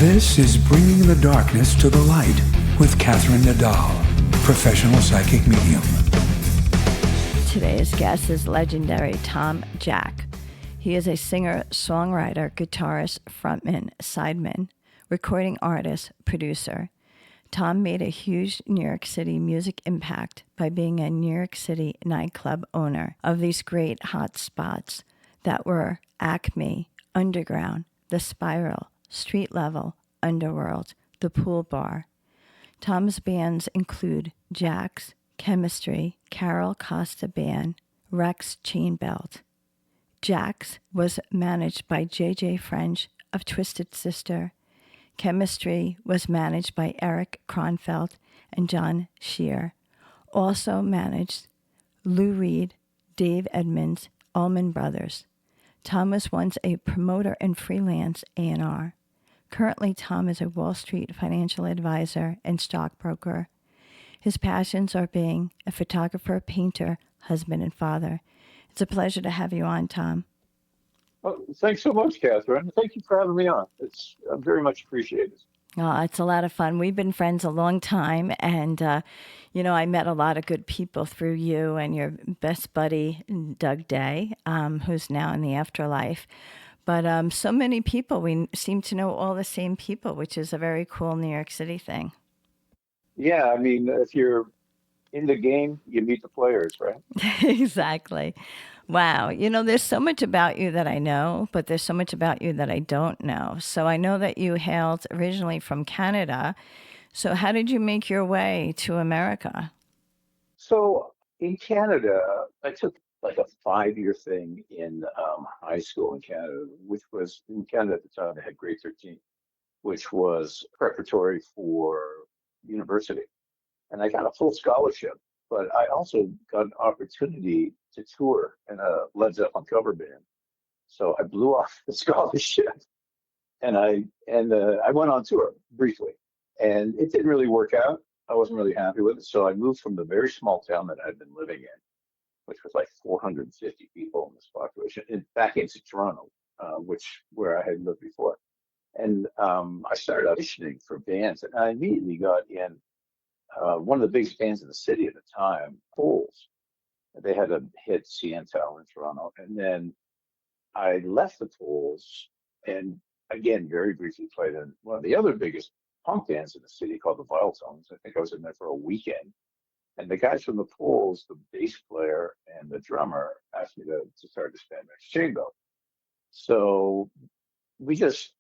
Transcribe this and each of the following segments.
This is Bringing the Darkness to the Light with Catherine Nadal, professional psychic medium. Today's guest is legendary Thom Jack. He is a singer, songwriter, guitarist, frontman, sideman, recording artist, producer. Thom made a huge New York City music impact by being a New York City nightclub owner of these great hot spots that were Acme, Underground, The Spiral, Street Level, Underworld, The Pool Bar. Thom's bands include Jack's, Chemistry, Carol Costa Band, Rex Chainbelt. Jack's was managed by J.J. French of Twisted Sister. Chemistry was managed by Eric Kronfeld and John Scher. Also managed Lou Reed, Dave Edmonds, Allman Brothers. Thom was once a promoter and freelance A&R. Currently, Thom is a Wall Street financial advisor and stockbroker. His passions are being a photographer, painter, husband, and father. It's a pleasure to have you on, Thom. Well, thanks so much, Catherine. Thank you for having me on. It's very much appreciated. It's a lot of fun. We've been friends a long time, and, I met a lot of good people through you and your best buddy, Doug Day, who's now in the afterlife. But so many people, we seem to know all the same people, which is a very cool New York City thing. Yeah, I mean, if you're in the game, you meet the players, right? Exactly. Wow. There's so much about you that I know, but there's so much about you that I don't know. So I know that you hailed originally from Canada. So how did you make your way to America? So in Canada, I took like a 5-year thing in high school in Canada, which was in Canada at the time, they had grade 13, which was preparatory for university. And I got a full scholarship, but I also got an opportunity to tour in a Led Zeppelin cover band. So I blew off the scholarship and I went on tour briefly, and it didn't really work out. I wasn't really happy with it. So I moved from the very small town that I'd been living in, which was like 450 people in this population, and back into Toronto, where I had lived before. And I started auditioning for bands, and I immediately got in one of the biggest bands in the city at the time, Poles. They had a hit, Siental, in Toronto. And then I left the Poles and, again, very briefly played in one of the other biggest punk bands in the city called the Viletones. I think I was in there for a weekend. And the guys from the Poles, the bass player and the drummer, asked me to start this band next Chainbelt. So we just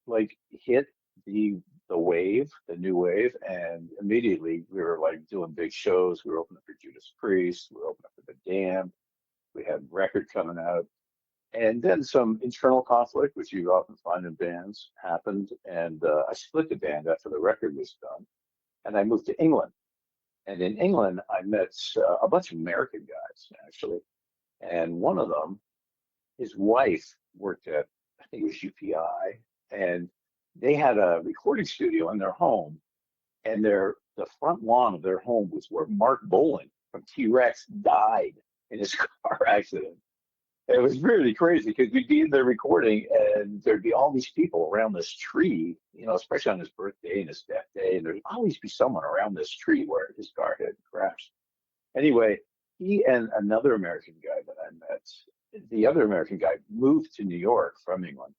hit the new wave, and immediately we were doing big shows. We were opening for Judas Priest, we were opening for The Damned, we had record coming out, and then some internal conflict, which you often find in bands, happened, and I split the band after the record was done, and I moved to England. And in England, I met a bunch of American guys, actually, and one of them, his wife worked at, I think it was UPI, and they had a recording studio in their home, and the front lawn of their home was where Mark Bolan from T-Rex died in his car accident. And it was really crazy because we'd be in there recording, and there'd be all these people around this tree, especially on his birthday and his death day, and there'd always be someone around this tree where his car had crashed. Anyway, he and another American guy that I met, the other American guy moved to New York from England.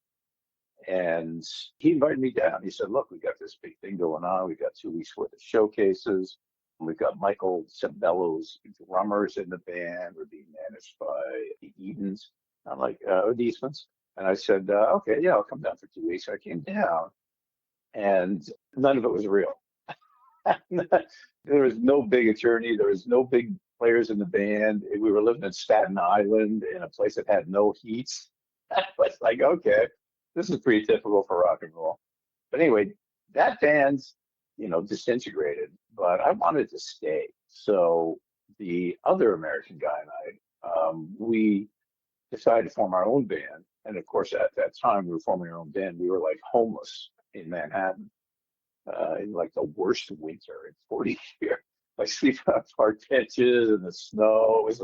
And he invited me down. He said, look, we got this big thing going on. We got 2 weeks worth of showcases. We've got Michael Cimbello's drummers in the band. We're being managed by the Edmonds. I'm like, the Eastmans. And I said, okay, yeah, I'll come down for 2 weeks. So I came down, and none of it was real. There was no big attorney. There was no big players in the band. We were living in Staten Island in a place that had no heat. I was like, okay, this is pretty typical for rock and roll. But anyway, that band's, disintegrated, but I wanted to stay. So the other American guy and I, we decided to form our own band. And of course, at that time, we were forming our own band. We were homeless in Manhattan in the worst winter in 40 years. Sleeping on park benches in the snow. It was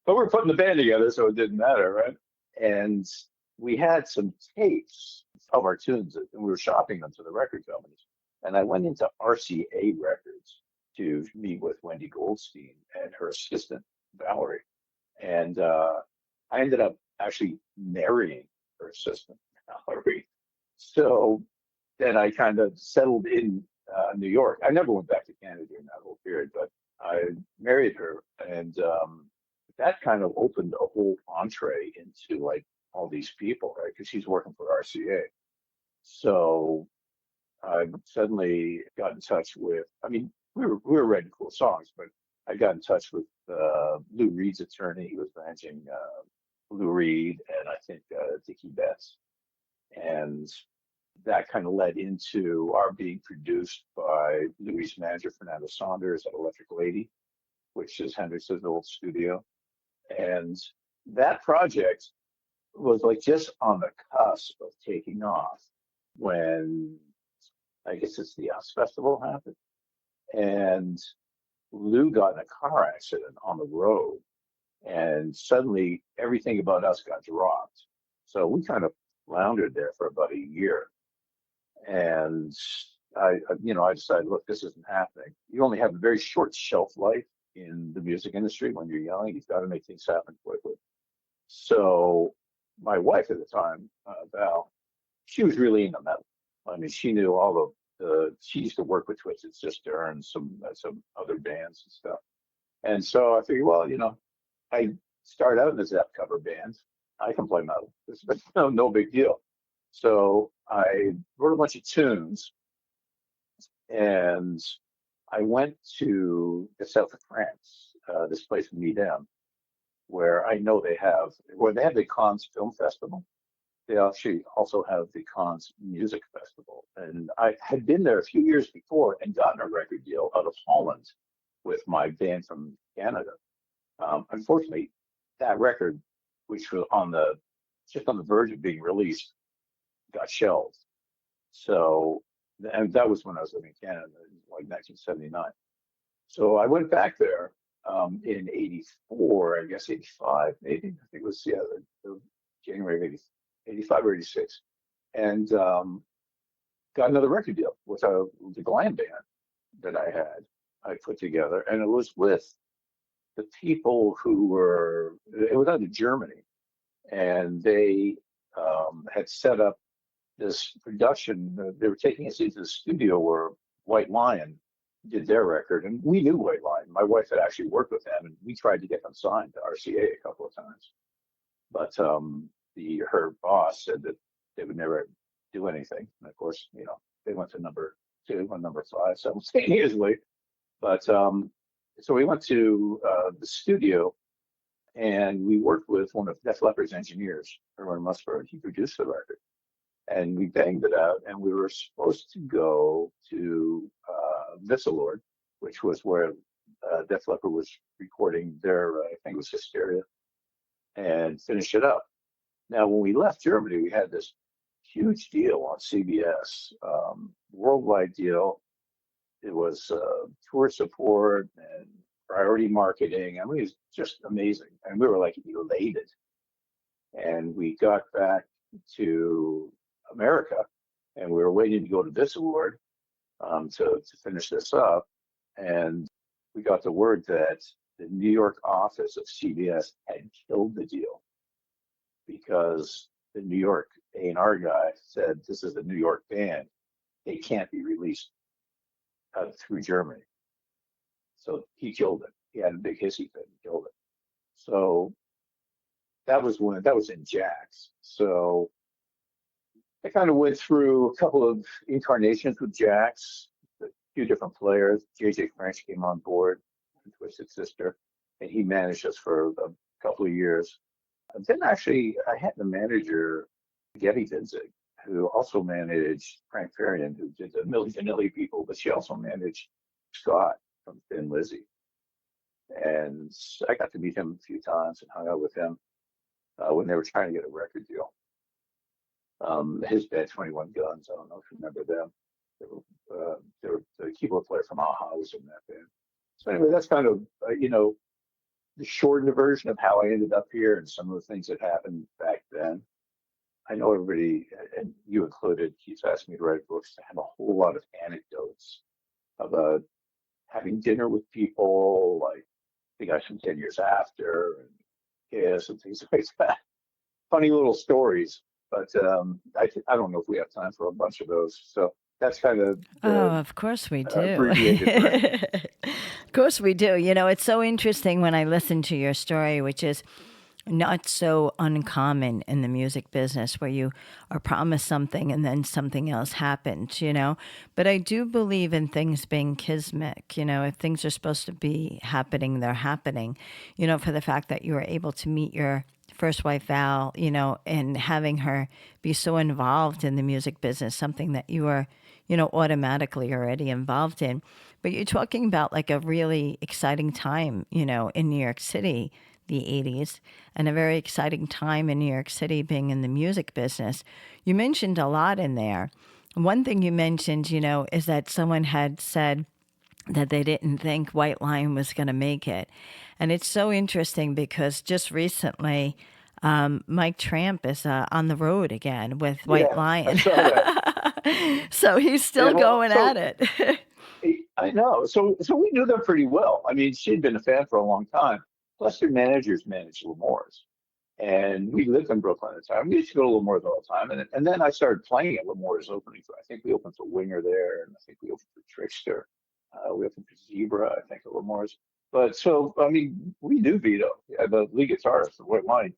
but we're putting the band together, so it didn't matter, right? And we had some tapes of our tunes, and we were shopping them to the record companies. And I went into RCA Records to meet with Wendy Goldstein and her assistant, Valerie. And I ended up actually marrying her assistant, Valerie. So then I kind of settled in New York. I never went back to Canada during that whole period, but I married her, and that kind of opened a whole entree into like all these people, right? Because she's working for RCA. So I suddenly got in touch with, I mean, we were writing cool songs, but I got in touch with Lou Reed's attorney. He was managing Lou Reed and I think Dickie Betts. And that kind of led into our being produced by Louis' manager, Fernando Saunders at Electric Lady, which is Hendrix's old studio. And that project was like just on the cusp of taking off when I guess it's the Oz Festival happened. And Lou got in a car accident on the road, and suddenly everything about us got dropped. So we kind of floundered there for about a year. And I decided, look, this isn't happening. You only have a very short shelf life in the music industry when you're young. You've got to make things happen quickly. So my wife at the time, Val, she was really into metal. I mean, she knew all of she used to work with Twisted Sister and some other bands and stuff. And so I figured, well, I started out in a Zepp cover band. I can play metal. It's no big deal. So I wrote a bunch of tunes, and I went to the south of France, this place Midem, where I know they have the Cannes Film Festival. They actually also have the Cannes Music Festival. And I had been there a few years before and gotten a record deal out of Holland with my band from Canada. Unfortunately, that record, which was just on the verge of being released, got shelved. So, and that was when I was living in Canada, like 1979. So I went back there in 84, I guess 85, maybe. I think it was, the January of 85 or 86. And got another record deal with the glam band that I put together. And it was with the people it was out of Germany. And they had set up this production. They were taking us into the studio where White Lion did their record, and we knew White Lion. My wife had actually worked with them, and we tried to get them signed to RCA a couple of times. But her boss said that they would never do anything. And of course, they went to number 2 and number 5 simultaneously. But so we went to the studio, and we worked with one of Def Leppard's engineers, Erwin Musburg. He produced the record. And we banged it out, and we were supposed to go to Visselord, which was where Def Leppard was recording their, I think it was Hysteria, and finish it up. Now, when we left Germany, we had this huge deal on CBS, worldwide deal. It was tour support and priority marketing. I mean, it was just amazing. And we were like elated. And we got back to America, and we were waiting to go to this award to finish this up. And we got the word that the New York office of CBS had killed the deal because the New York A&R guy said, this is a New York band. They can't be released through Germany. So he killed it. He had a big hissy fit and killed it. So that was in Jack's. So I kind of went through a couple of incarnations with Jack's, a few different players. JJ French came on board, Twisted Sister, and he managed us for a couple of years. And then actually, I had the manager, Getty Dinzig, who also managed Frank Farian, who did the Milli Vanilli people, but she also managed Scott from Thin Lizzy. And I got to meet him a few times and hung out with him when they were trying to get a record deal. His band, 21 Guns, I don't know if you remember them. They were the keyboard player from Aha was in that band. So anyway, that's kind of, the shortened version of how I ended up here and some of the things that happened back then. I know everybody, and you included, keeps asking me to write books to have a whole lot of anecdotes about having dinner with people, like the guys from 10 Years After and Kiss and things like that. Funny little stories, but I don't know if we have time for a bunch of those. So that's kind of Oh, the of course we do. abbreviated version. Of course we do. You know, it's so interesting when I listen to your story, which is not so uncommon in the music business where you are promised something and then something else happens, you know. But I do believe in things being kismet, you know, if things are supposed to be happening, they're happening, you know, for the fact that you were able to meet your first wife, Val, you know, and having her be so involved in the music business, something that you were, you know, automatically already involved in. But you're talking about like a really exciting time, you know, in New York City, the 80s, and a very exciting time in New York City being in the music business. You mentioned a lot in there. One thing you mentioned, you know, is that someone had said that they didn't think White Lion was going to make it. And it's so interesting because just recently, Mike Tramp is on the road again with White Yeah, I Lion. saw that. So he's still And well, going at so it. I know. So we knew them pretty well. I mean, she'd been a fan for a long time. Plus, their managers managed Lemore's. And we lived in Brooklyn at the time. We used to go to Lemore's all the time. And then I started playing at Lemore's opening for, I think we opened for Winger there, and I think we opened for Trickster. We opened for Zebra, I think, at Lemore's. But so, I mean, we knew Vito, the lead guitarist of White Lion.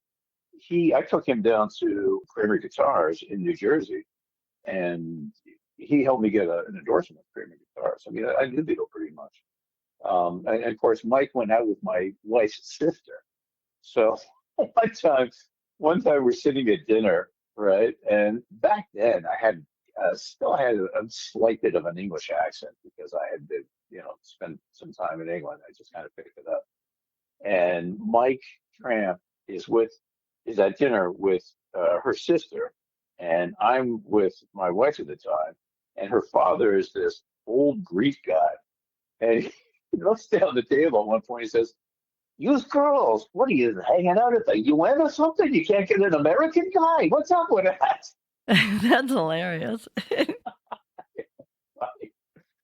I took him down to Kramer Guitars in New Jersey, and he helped me get an endorsement of Kramer Guitars. I mean, I knew Vito pretty much. And of course, Mike went out with my wife's sister. So one time, one time we're sitting at dinner, right? And back then I had still had a slight bit of an English accent because I had been, spent some time in England. I just kind of picked it up. And Mike Tramp is at dinner with her sister, and I'm with my wife at the time, and her father is this old Greek guy, and he looks down the table at one point. He says, "You girls, what are you hanging out at the UN or something? You can't get an American guy. What's up with that?" That's hilarious.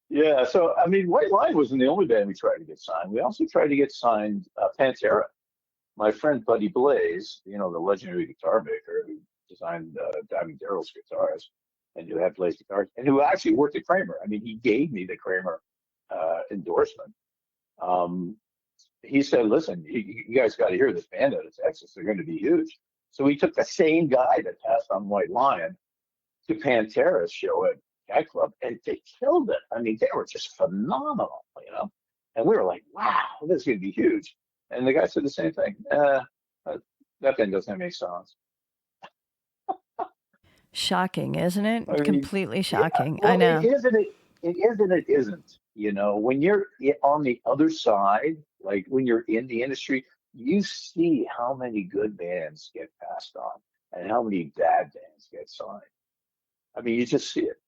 Yeah, so I mean, White Lion wasn't the only band we tried to get signed. We also tried to get signed Pantera. My friend Buddy Blaze, the legendary guitar maker who designed Diamond Darrell's guitars and who had Blaze guitars and who actually worked at Kramer. I mean, he gave me the Kramer endorsement. He said, "Listen, you guys got to hear this band out of Texas. They're going to be huge." So we took the same guy that passed on White Lion to Pantera's show at Cat Club, and they killed it. I mean, they were just phenomenal. And we were like, "Wow, this is going to be huge." And the guy said the same thing. That band doesn't have any songs. Shocking, isn't it? I mean, Completely yeah. shocking. I Well, it know. isn't. It is and it isn't. When you're on the other side, like when you're in the industry, you see how many good bands get passed on and how many bad bands get signed. I mean, you just see it,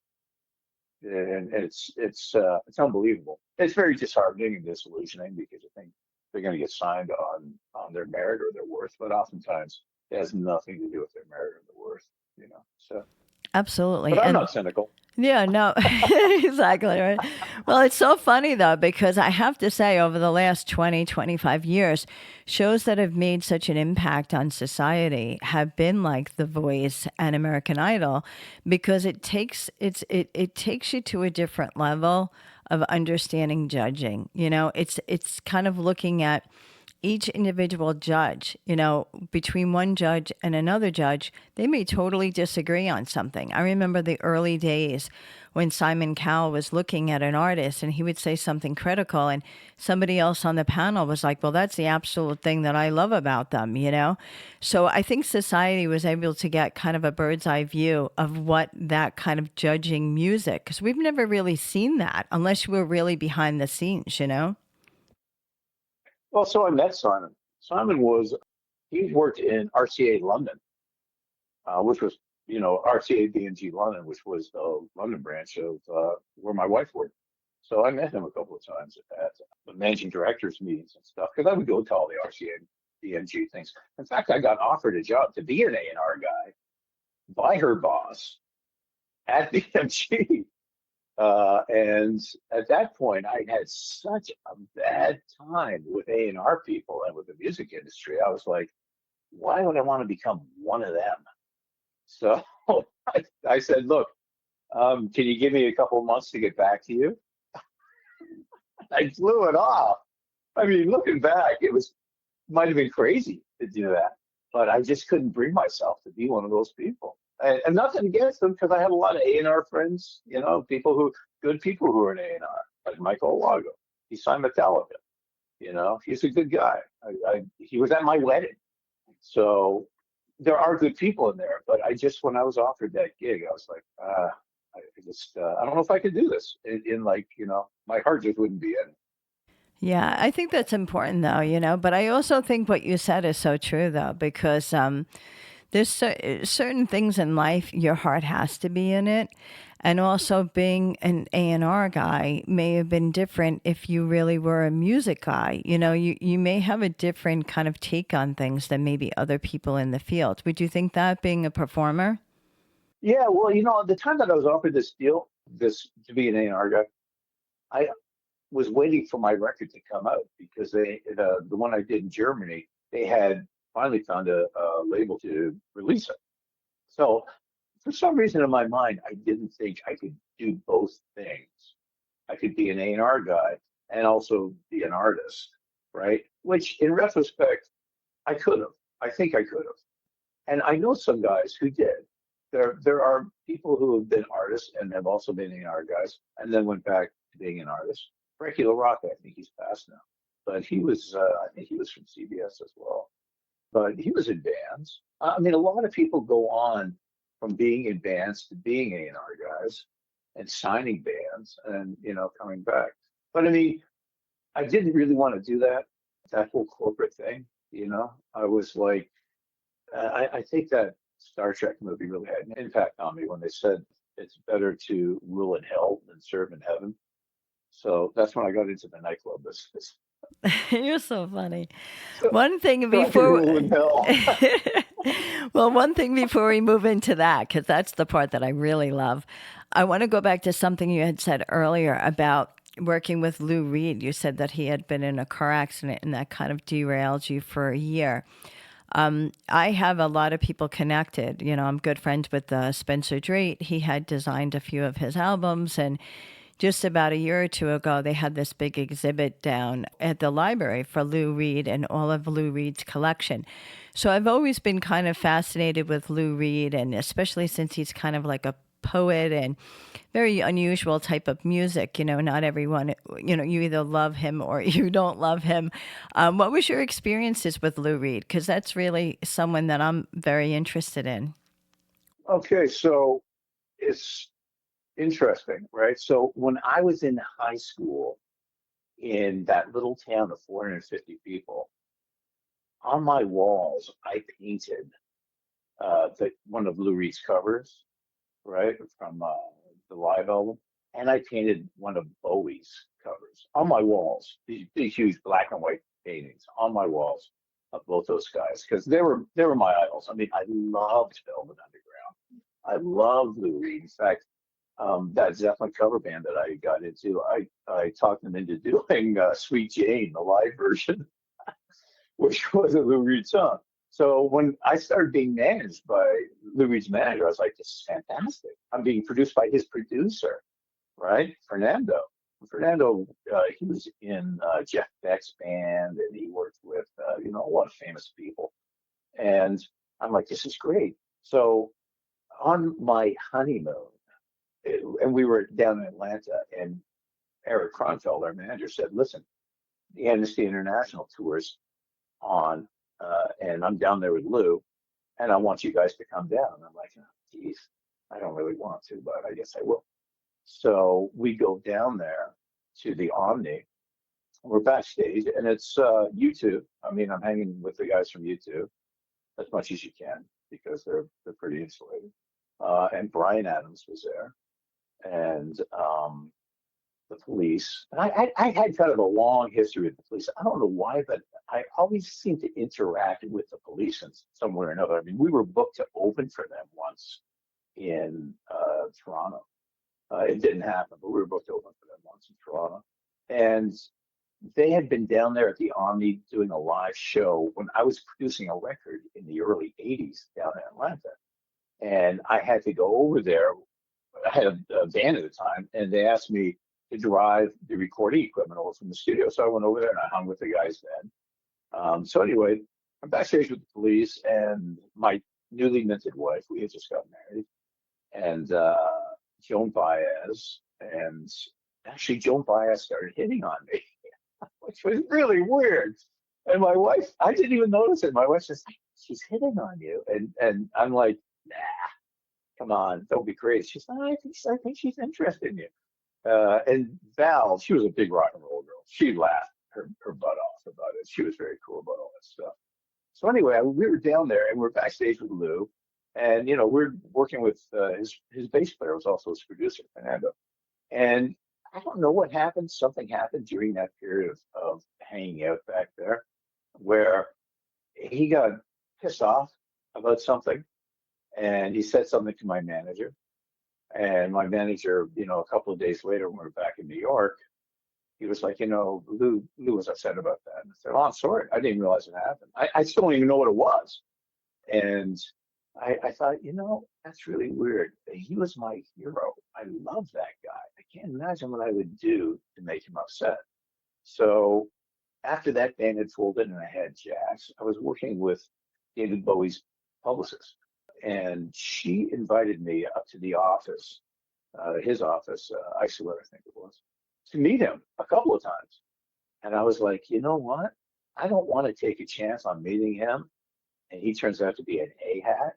and it's unbelievable. It's very disheartening and disillusioning because you think they're going to get signed on their merit or their worth, but oftentimes it has nothing to do with their merit or their worth. So, Absolutely. but I'm And not cynical. yeah, no, exactly, right? Well, it's so funny though, because I have to say, over the last 20, 25 years, shows that have made such an impact on society have been like The Voice and American Idol, because it takes you to a different level of understanding judging. It's kind of looking at each individual judge, between one judge and another judge, they may totally disagree on something. I remember the early days when Simon Cowell was looking at an artist and he would say something critical, and somebody else on the panel was like, well, that's the absolute thing that I love about them. So I think society was able to get kind of a bird's eye view of what that kind of judging music, because we've never really seen that unless we're really behind the scenes. Well, so I met Simon. He worked in RCA London, which was, RCA BMG London, which was the London branch of where my wife worked. So I met him a couple of times at the managing directors meetings and stuff, because I would go to all the RCA BMG things. In fact, I got offered a job to be an A&R guy by her boss at BMG. And at that point, I had such a bad time with A&R people and with the music industry. I was like, why would I want to become one of them? So I said, look, can you give me a couple of months to get back to you? I blew it off. I mean, looking back, it was might have been crazy to do that, but I just couldn't bring myself to be one of those people. And nothing against them because I had a lot of A&R friends, good people who are in A&R, like Michael Lago. He signed Metallica. He's a good guy. He was at my wedding. So there are good people in there, but when I was offered that gig, I was like, I don't know if I could do this. My heart just wouldn't be in it. Yeah, I think that's important though, but I also think what you said is so true though, because there's certain things in life your heart has to be in it. And also being an A&R guy may have been different if you really were a music guy. You may have a different kind of take on things than maybe other people in the field. Would you think that being a performer? Yeah, well, the time that I was offered this deal, this to be an A&R guy, I was waiting for my record to come out because the one I did in Germany, they had finally found a label to release it. So for some reason in my mind, I didn't think I could do both things. I could be an A&R guy and also be an artist, right? Which in retrospect, I could have. I think I could have. And I know some guys who did. There are people who have been artists and have also been A&R guys and then went back to being an artist. Frankie LaRocca, I think he's passed now, but I think he was from CBS as well. But he was in bands. I mean, a lot of people go on from being in bands to being A&R guys and signing bands and, coming back. But I mean, I didn't really want to do that whole corporate thing. I was like, I think that Star Trek movie really had an impact on me when they said it's better to rule in hell than serve in heaven. So that's when I got into the nightclub business. You're so funny. So, One thing so I could before, rule in hell. well, one thing before we move into that, because that's the part that I really love. I want to go back to something you had said earlier about working with Lou Reed. You said that he had been in a car accident and that kind of derailed you for a year. I have a lot of people connected. I'm good friends with Spencer Drake. He had designed a few of his albums, and just about a year or two ago, they had this big exhibit down at the library for Lou Reed and all of Lou Reed's collection. So I've always been kind of fascinated with Lou Reed, and especially since he's kind of like a poet and very unusual type of music. Not everyone, you either love him or you don't love him. What was your experiences with Lou Reed? Because that's really someone that I'm very interested in. Okay, so it's interesting, right? So when I was in high school in that little town of 450 people, on my walls, I painted one of Lou Reed's covers, right, from the live album, and I painted one of Bowie's covers on my walls. These huge black and white paintings on my walls of both those guys because they were my idols. I mean, I loved Velvet Underground. I loved Lou Reed. In fact, that Zeppelin cover band that I got into, I talked them into doing Sweet Jane, the live version, which was a Lou Reed song. So when I started being managed by Lou Reed's manager, I was like, this is fantastic. I'm being produced by his producer, right? Fernando. Fernando, he was in Jeff Beck's band and he worked with, a lot of famous people. And I'm like, this is great. So on my honeymoon, and we were down in Atlanta, and Eric Kronfeld, our manager, said, listen, the Amnesty International tour's on, and I'm down there with Lou, and I want you guys to come down. And I'm like, oh, geez, I don't really want to, but I guess I will. So we go down there to the Omni. We're backstage, and it's U2. I mean, I'm hanging with the guys from U2 as much as you can because they're pretty insulated. And Brian Adams was there, and the police. And I had kind of a long history with the police. I don't know why, but I always seem to interact with the police in some way or another. I mean, we were booked to open for them once in Toronto. It didn't happen, but we were booked open for them once in Toronto. And they had been down there at the Omni doing a live show when I was producing a record in the early 80s down in Atlanta. And I had to go over there. I had a van at the time, and they asked me to drive the recording equipment over from the studio. So I went over there and I hung with the guys then. So anyway, I'm backstage with the Police and my newly minted wife. We had just got married, and Joan Baez. And actually, Joan Baez started hitting on me, which was really weird. And my wife, I didn't even notice it. My wife's just like, she's hitting on you. And I'm like, nah, come on, don't be crazy. She's like, I think she's interested in you. And Val, she was a big rock and roll girl. She laughed her butt off about it. She was very cool about all that stuff. So anyway, we were down there and we're backstage with Lou. And, we're working with his bass player was also his producer, Fernando. And I don't know what happened. Something happened during that period of hanging out back there where he got pissed off about something and he said something to my manager. And my manager, a couple of days later, when we were back in New York, he was like, Lou was upset about that. And I said, oh, I'm sorry. I didn't realize it happened. I still don't even know what it was. And I thought, that's really weird. He was my hero. I love that guy. I can't imagine what I would do to make him upset. So after that band had folded and I had Jax, I was working with David Bowie's publicist. And she invited me up to the office, his office, Isola, I think it was, to meet him a couple of times. And I was like, you know what? I don't want to take a chance on meeting him. And he turns out to be an A-hat.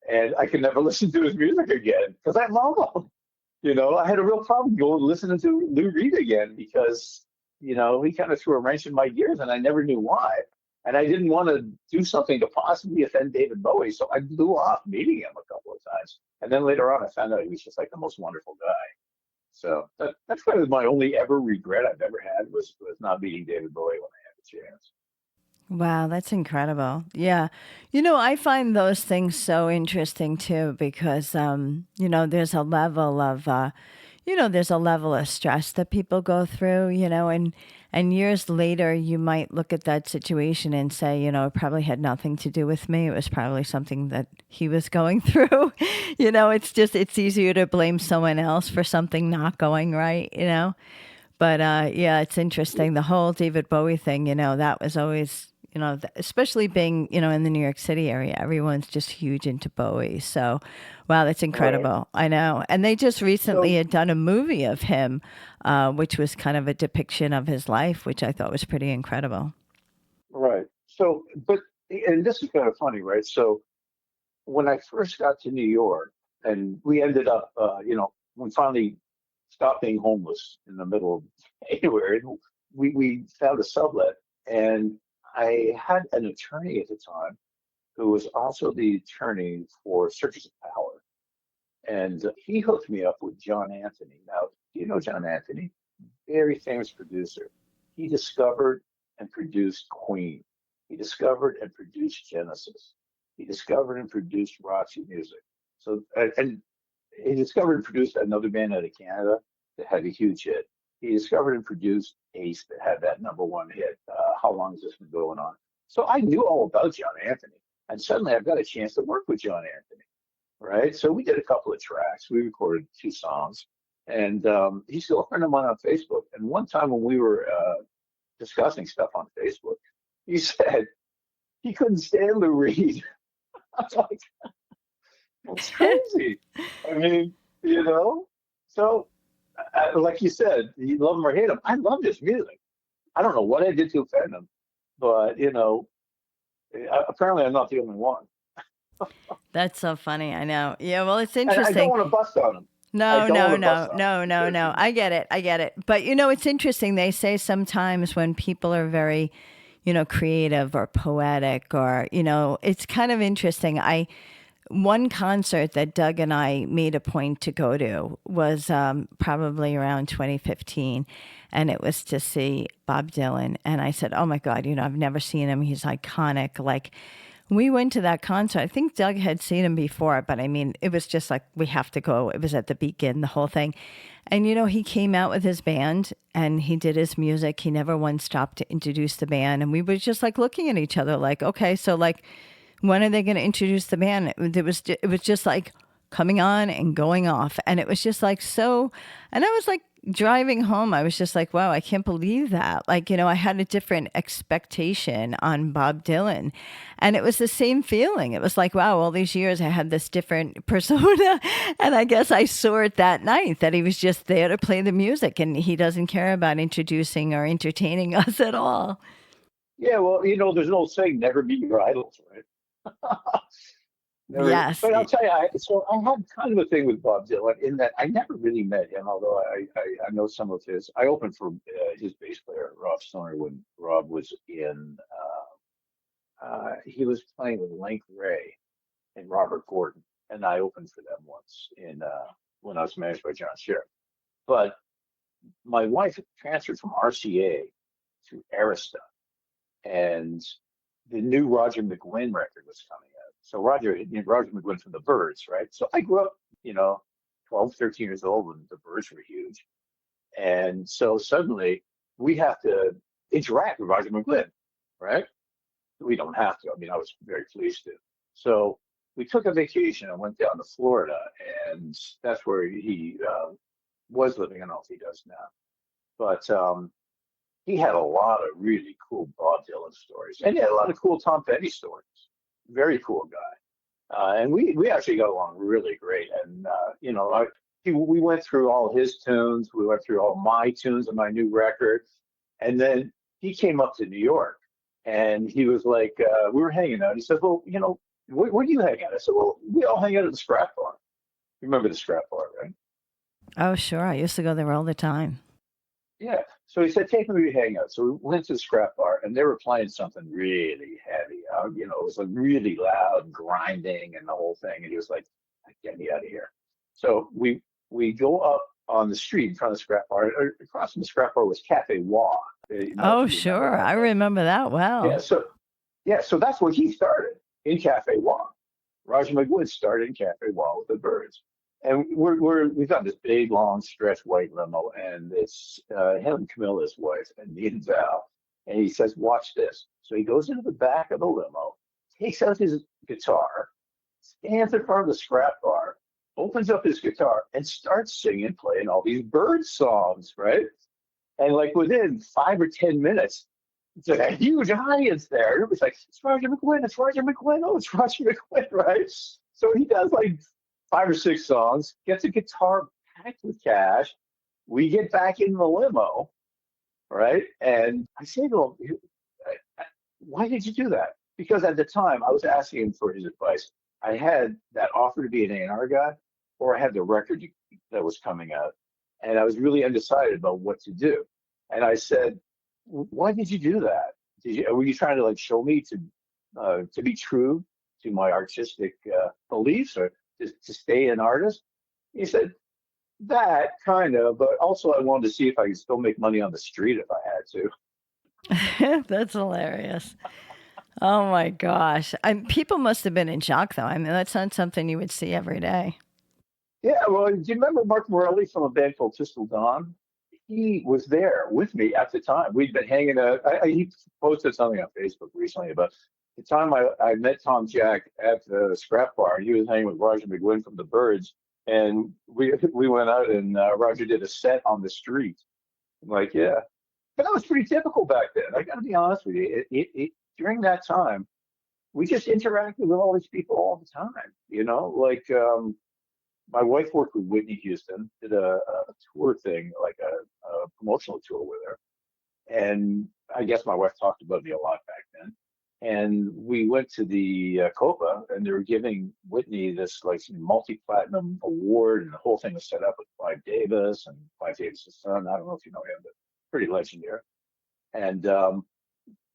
And I could never listen to his music again because I love him. I had a real problem going listening to Lou Reed again because, he kind of threw a wrench in my gears and I never knew why. And I didn't want to do something to possibly offend David Bowie. So I blew off meeting him a couple of times. And then later on, I found out he was just like the most wonderful guy. So that's kind of my only ever regret I've ever had was not meeting David Bowie when I had the chance. Wow, that's incredible. Yeah. I find those things so interesting too because, there's a level of, there's a level of stress that people go through, and years later you might look at that situation and say, it probably had nothing to do with me. It was probably something that he was going through. It's easier to blame someone else for something not going right, But yeah, it's interesting. The whole David Bowie thing, that was always, especially being, in the New York City area, everyone's just huge into Bowie. So, wow, that's incredible. Right. I know. And they just recently had done a movie of him, which was kind of a depiction of his life, which I thought was pretty incredible. Right. So, and this is kind of funny, right? So when I first got to New York and we ended up, we finally stopped being homeless in the middle of anywhere. We found a sublet, and I had an attorney at the time who was also the attorney for Searchers of Power. And he hooked me up with John Anthony. Now, do you know John Anthony? Very famous producer. He discovered and produced Queen. He discovered and produced Genesis. He discovered and produced Roxy Music. So, and he discovered and produced another band out of Canada that had a huge hit. He discovered and produced Ace that had that #1 hit. How long has this been going on? So I knew all about John Anthony. And suddenly I've got a chance to work with John Anthony, right? So we did a couple of tracks. We recorded 2 songs. And he's still a friend of mine on Facebook. And one time when we were discussing stuff on Facebook, he said he couldn't stand Lou Reed. I was like, that's crazy. I mean, so like you said, you love him or hate him. I love his music. I don't know what I did to offend him, but, apparently I'm not the only one. That's so funny. I know. Yeah, well, it's interesting. And I don't want to bust on him. No. I get it. But, it's interesting. They say sometimes when people are very, creative or poetic or, it's kind of interesting. One concert that Doug and I made a point to go to was probably around 2015, and it was to see Bob Dylan. And I said, oh, my God, I've never seen him. He's iconic. Like, We went to that concert. I think Doug had seen him before, but I mean, it was just like, we have to go. It was at the Beacon, the whole thing. And, he came out with his band and he did his music. He never once stopped to introduce the band. And we were just like looking at each other like, okay, so like, when are they going to introduce the band? It was just like coming on and going off. And it was just like so, and I was like, driving home, I was just like, wow, I can't believe that. Like, I had a different expectation on Bob Dylan. And it was the same feeling. It was like, wow, all these years I had this different persona. And I guess I saw it that night that he was just there to play the music and he doesn't care about introducing or entertaining us at all. Yeah, well, there's an old saying, never meet your idols, right? Never, Yes. but I'll tell you, so I had kind of a thing with Bob Dylan in that I never really met him, although I know some of his. I opened for his bass player, Rob Stoner, when Rob was he was playing with Link Ray and Robert Gordon, and I opened for them once when I was managed by John Scher. But my wife transferred from RCA to Arista, and the new Roger McGuinn record was coming out. So Roger McGuinn from the Byrds, right? So I grew up, 12, 13 years old when the Byrds were huge. And so suddenly we have to interact with Roger McGuinn, right? We don't have to. I mean, I was very pleased to. So we took a vacation and went down to Florida, and that's where he was living. I don't know if he does now. But he had a lot of really cool Bob Dylan stories, and he had a lot of cool Tom Petty stories. Very cool guy, and we actually got along really great. And we went through all his tunes, we went through all my tunes on my new record, and then he came up to New York, and he was like, we were hanging out. He said, "Well, where do you hang out?" I said, "Well, we all hang out at the Scrap Bar." You remember the Scrap Bar, right? Oh, sure. I used to go there all the time. Yeah. So he said, "Take me to hang out." So we went to the Scrap Bar, and they were playing something really heavy. It was like really loud, grinding, and the whole thing. And he was like, "Get me out of here." So we go up on the street in front of the Scrap Bar. Across from the Scrap Bar was Cafe Wah. Oh, sure. I remember that well. So that's where he started, in Cafe Wah. Roger McGuinn started in Cafe Wah with the Byrds. And we've got this big, long, stretch white limo, and it's him, Camilla's wife, and me and Val. And he says, "Watch this." So he goes into the back of the limo, takes out his guitar, stands in front of the Scrap Bar, opens up his guitar, and starts singing, playing all these Byrds songs, right? And like within 5 or 10 minutes, it's like a huge audience there. It was like, "It's Roger McGuinn, it's Roger McGuinn, oh, it's Roger McGuinn," right? So he does like 5 or 6 songs, gets a guitar packed with cash. We get back in the limo, right? And I say to him, "Why did you do that?" Because at the time I was asking him for his advice. I had that offer to be an A&R guy, or I had the record that was coming out, and I was really undecided about what to do. And I said, "Why did you do that? Were you trying to like show me to be true to my artistic beliefs, or to stay an artist?" He said, "That kind of, but also I wanted to see if I could still make money on the street if I had to." That's hilarious. Oh my gosh. People must have been in shock though. I mean, that's not something you would see every day. Yeah, well, do you remember Mark Morelli from a band called Pistol Dawn? He was there with me at the time. We'd been hanging out. He posted something on Facebook recently about the time I met Thom Jack at the Scrap Bar. He was hanging with Roger McGuinn from the Byrds, and we went out, and Roger did a set on the street. I'm like, yeah, but that was pretty typical back then. I got to be honest with you. During that time, we just interacted with all these people all the time. Like my wife worked with Whitney Houston, did a tour thing, like a promotional tour with her. And I guess my wife talked about me a lot back then. And we went to the Copa, and they were giving Whitney this like multi-platinum award, and the whole thing was set up with Clive Davis and Clive Davis's son. I don't know if you know him, but pretty legendary. And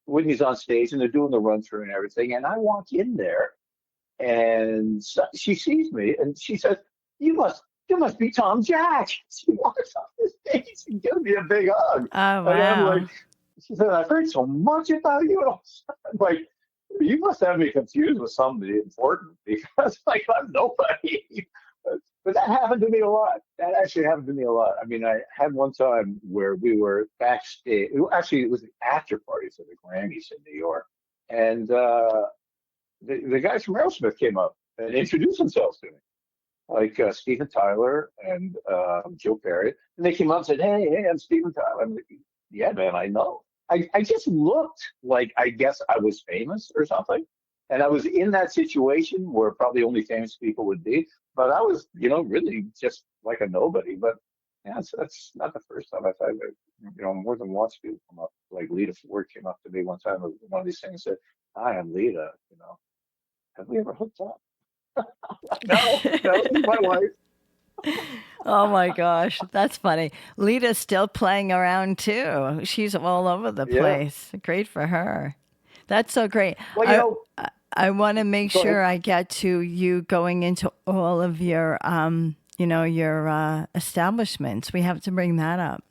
Whitney's on stage, and they're doing the run through and everything. And I walk in there, and she sees me, and she says, You must be Thom Jack." She walks off the stage and gives me a big hug. Oh, wow. And I'm like, she said, "I've heard so much about you." And I'm like, You must have me confused with somebody important because like I'm nobody. But that happened to me a lot. That actually happened to me a lot. I mean, I had one time where we were backstage. Actually, it was an after party for the Grammys in New York, and the guys from Aerosmith came up and introduced themselves to me, like Steven Tyler and Joe Perry, and they came up and said, "Hey, I'm Steven Tyler." I'm like, "Yeah, man, I know." I just looked like I guess I was famous or something. And I was in that situation where probably only famous people would be, but I was, really just like a nobody. But yeah, that's not the first time I've had, more than once people come up. Like Lita Ford came up to me one time with one of these things and said, "Hi, I'm Lita. Have we ever hooked up?" No, no, this is my wife. Oh my gosh, that's funny. Lita's still playing around too. She's all over the Yeah. place. Great for her. That's so great. Well, I want to make go ahead. sure I get to you going into all of your your establishments. We have to bring that up.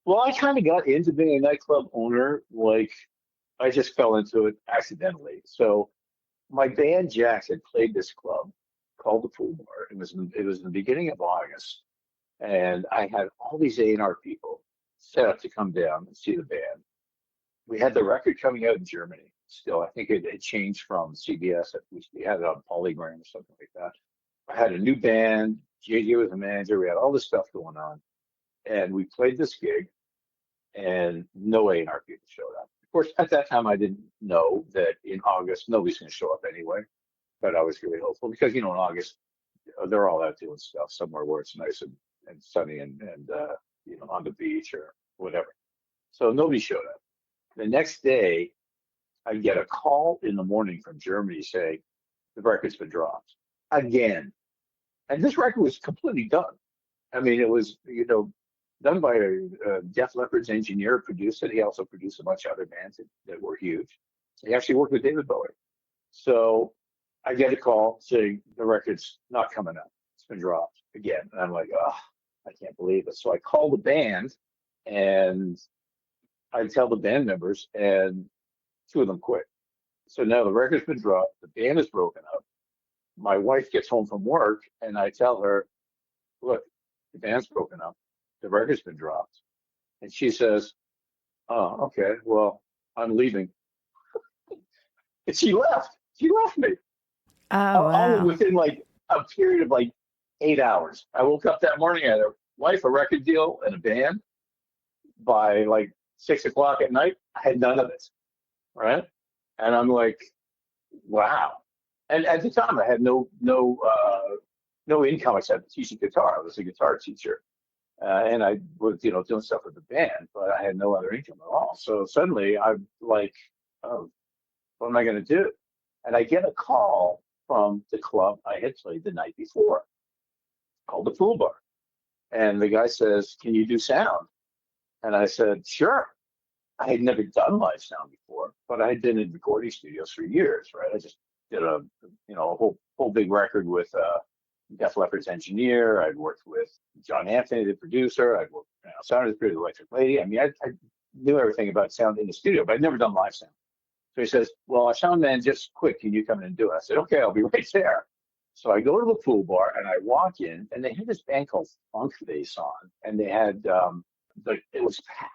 Well, I kind of got into being a nightclub owner. Like, I just fell into it accidentally. So my band Jax had played this club called the Pool Bar. It was in the beginning of August, and I had all these A&R people set up to come down and see the band. We had the record coming out in Germany still. I think it changed from CBS. We had it on Polygram or something like that. I had a new band. JJ was the manager. We had all this stuff going on, and we played this gig, and no A&R people showed up. Of course, at that time, I didn't know that in August nobody's going to show up anyway. But I was really hopeful because in August they're all out doing stuff somewhere where it's nice and sunny and on the beach or whatever. So nobody showed up. The next day, I get a call in the morning from Germany saying the record's been dropped again, and this record was completely done. I mean, it was done by a Def Leppard's engineer, produced it. He also produced a bunch of other bands that were huge. He actually worked with David Bowie. So I get a call saying the record's not coming up. It's been dropped again. And I'm like, oh, I can't believe it. So I call the band and I tell the band members, and two of them quit. So now the record's been dropped. The band is broken up. My wife gets home from work and I tell her, look, the band's broken up. The record's been dropped. And she says, oh, okay, well, I'm leaving. And she left. She left me. Oh All wow. within like a period of like 8 hours. I woke up that morning, I had a wife, a record deal, and a band. By like 6 o'clock at night, I had none of it. Right. And I'm like, wow. And at the time I had no income except teaching guitar. I was a guitar teacher. And I was, doing stuff with the band, but I had no other income at all. So suddenly I'm like, oh, what am I going to do? And I get a call from the club I had played the night before, called the Pool Bar. And the guy says, can you do sound? And I said, sure. I had never done live sound before, but I had been in recording studios for years, right? I just did a whole big record with Def Leppard's engineer. I'd worked with John Anthony, the producer. I'd worked, sound as pretty Electric Lady. I mean, I knew everything about sound in the studio, but I'd never done live sound. So he says, well, our sound man just quit. Can you come in and do it? I said, okay, I'll be right there. So I go to the Pool Bar and I walk in, and they had this band called Funk Face on, and they had it was packed,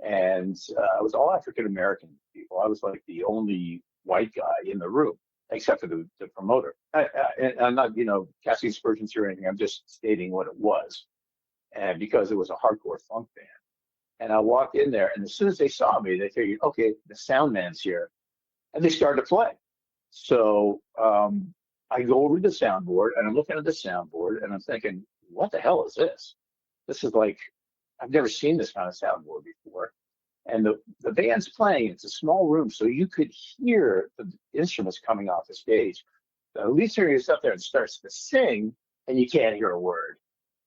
and it was all African American people. I was like the only white guy in the room, except for the promoter. And I'm not casting aspersions here or anything. I'm just stating what it was, and because it was a hardcore funk band. And I walked in there, and as soon as they saw me, they figured, okay, the sound man's here, and they started to play. So I go over to the soundboard, and I'm looking at the soundboard, and I'm thinking, what the hell is this? This is like, I've never seen this kind of soundboard before. And the band's playing. It's a small room, so you could hear the instruments coming off the stage. The lead singer gets up there and starts to sing, and you can't hear a word,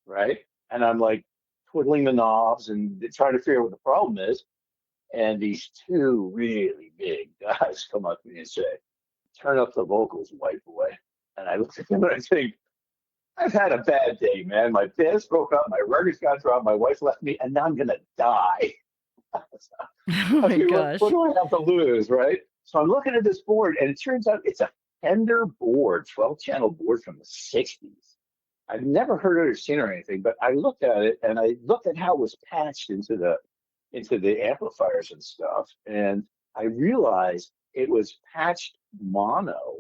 right? And I'm like twiddling the knobs and trying to figure out what the problem is. And these two really big guys come up to me and say, turn up the vocals, white boy. And I look at them and I think, I've had a bad day, man. My band's broke up, my records got dropped, my wife left me, and now I'm going to die. Oh I my mean, gosh. what do I have to lose, right? So I'm looking at this board, and it turns out it's a Fender board, 12-channel board from the 60s. I've never heard of it or seen it or anything, but I looked at it, and I looked at how it was patched into the amplifiers and stuff, and I realized it was patched mono,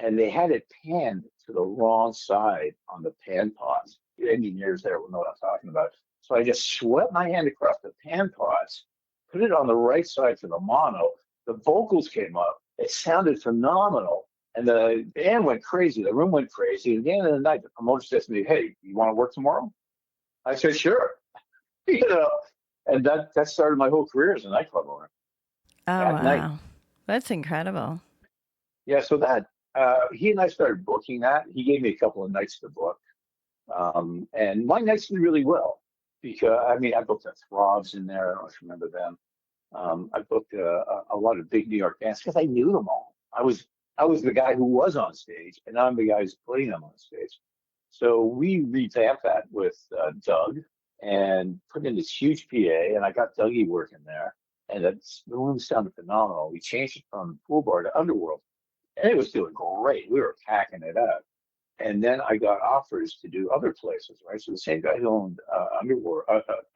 and they had it panned to the wrong side on the pan pots. The engineers there will know what I'm talking about. So I just swept my hand across the pan pots, put it on the right side for the mono. The vocals came up. It sounded phenomenal. And the band went crazy. The room went crazy. And at the end of the night, the promoter said to me, "Hey, you want to work tomorrow?" I said, "Sure." You know, and that started my whole career as a nightclub owner. Oh, That wow. night. That's incredible. Yeah, so that he and I started booking that. He gave me a couple of nights to book. And my nights did really well because, I mean, I booked the Throbs in there. I don't know if you remember them. I booked a lot of big New York bands because I knew them all. I was the guy who was on stage, and I'm the guy who's putting them on stage. So we revamped that with Doug and put in this huge PA, and I got Dougie working there, and the room sounded phenomenal. We changed it from Pool Bar to Underworld, and it was doing great. We were packing it up. And then I got offers to do other places, right? So the same guy who owned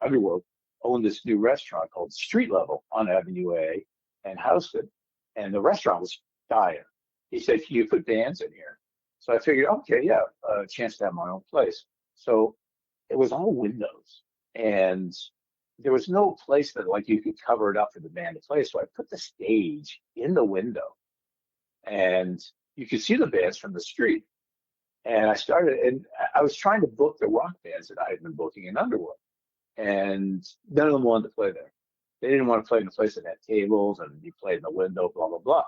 Underworld owned this new restaurant called Street Level on Avenue A and housed it. And the restaurant was dire. He said, "Can you put bands in here?" So I figured, okay, yeah, a chance to have my own place. So it was all windows. And there was no place that like you could cover it up for the band to play. So I put the stage in the window and you could see the bands from the street. And and I was trying to book the rock bands that I had been booking in Underworld, and none of them wanted to play there. They didn't want to play in a place that had tables and you played in the window, blah, blah, blah.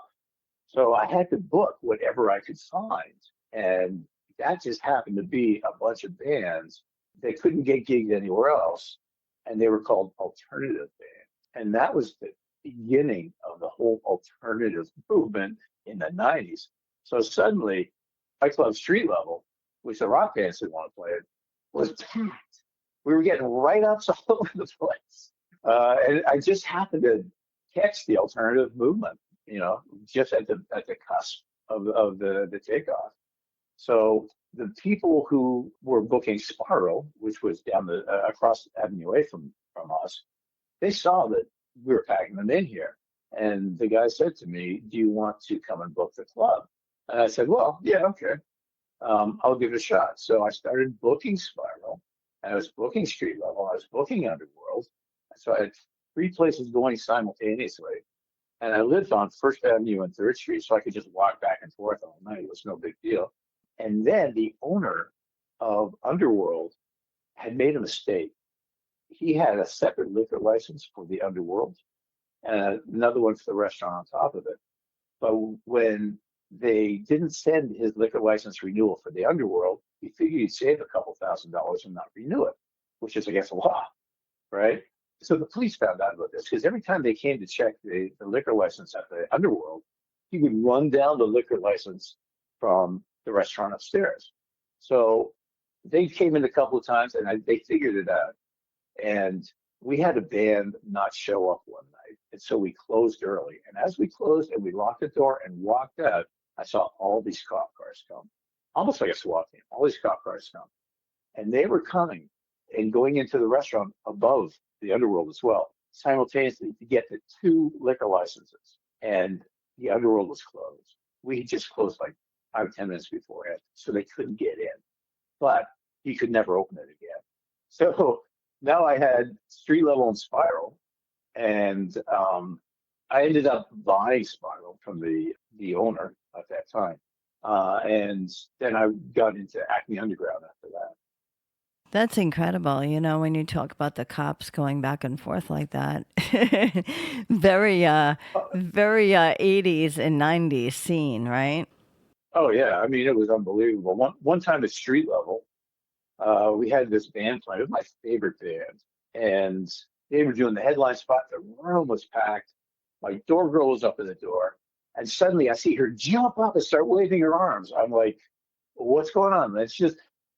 So I had to book whatever I could find. And that just happened to be a bunch of bands that couldn't get gigs anywhere else. And they were called alternative bands. And that was the beginning of the whole alternative movement in the 90s. So suddenly, Nightclub Street Level, which the rock bands didn't want to play it, was packed. We were getting write-ups all over the place. And I just happened to catch the alternative movement, you know, just at the cusp of the takeoff. So the people who were booking Spiral, which was down across Avenue A from us, they saw that we were packing them in here. And the guy said to me, "Do you want to come and book the club?" And I said, "Well, yeah, okay. I'll give it a shot." So I started booking Spiral, and I was booking Street Level, I was booking Underworld. So I had three places going simultaneously. And I lived on First Avenue and Third Street, so I could just walk back and forth all night. It was no big deal. And then the owner of Underworld had made a mistake. He had a separate liquor license for the Underworld and another one for the restaurant on top of it. But when they didn't send his liquor license renewal for the Underworld, he figured he'd save a couple $1,000s and not renew it, which is against the law, right? So the police found out about this because every time they came to check the liquor license at the Underworld, he would run down the liquor license from the restaurant upstairs. So they came in a couple of times and they figured it out. And we had a band not show up one night. And so we closed early. And as we closed and we locked the door and walked out, I saw all these cop cars come, almost like a SWAT team, all these cop cars come. And they were coming and going into the restaurant above the Underworld as well, simultaneously to get the two liquor licenses. And the Underworld was closed. We just closed like 5 or 10 minutes beforehand, so they couldn't get in. But he could never open it again. So now I had Street Level and Spiral, and I ended up buying Spiral from the owner at that time. And then I got into Acme Underground after that. That's incredible. You know, when you talk about the cops going back and forth like that, very, very 80s and 90s scene, right? Oh yeah, I mean it was unbelievable. One time at Street Level, we had this band playing. It was my favorite band, and they were doing the headline spot. The room was packed. My door girl was up at the door, and suddenly I see her jump up and start waving her arms. I'm like, "What's going on?" And it's just